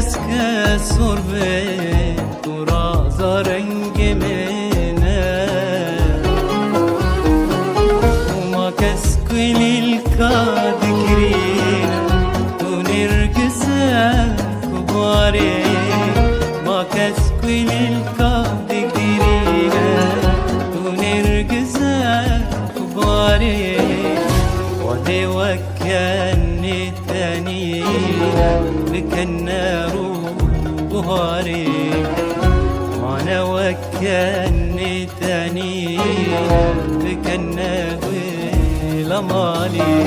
کس کس سربه تو رازا رنگ منه وما کس کلیل کادگرینه تو نرگسه کباره ما کس کلیل کادگرینه تو نرگسه کباره ودي وكاني ثانينا بك النار بهاري وانا وكاني ثانينا بك النار لمالي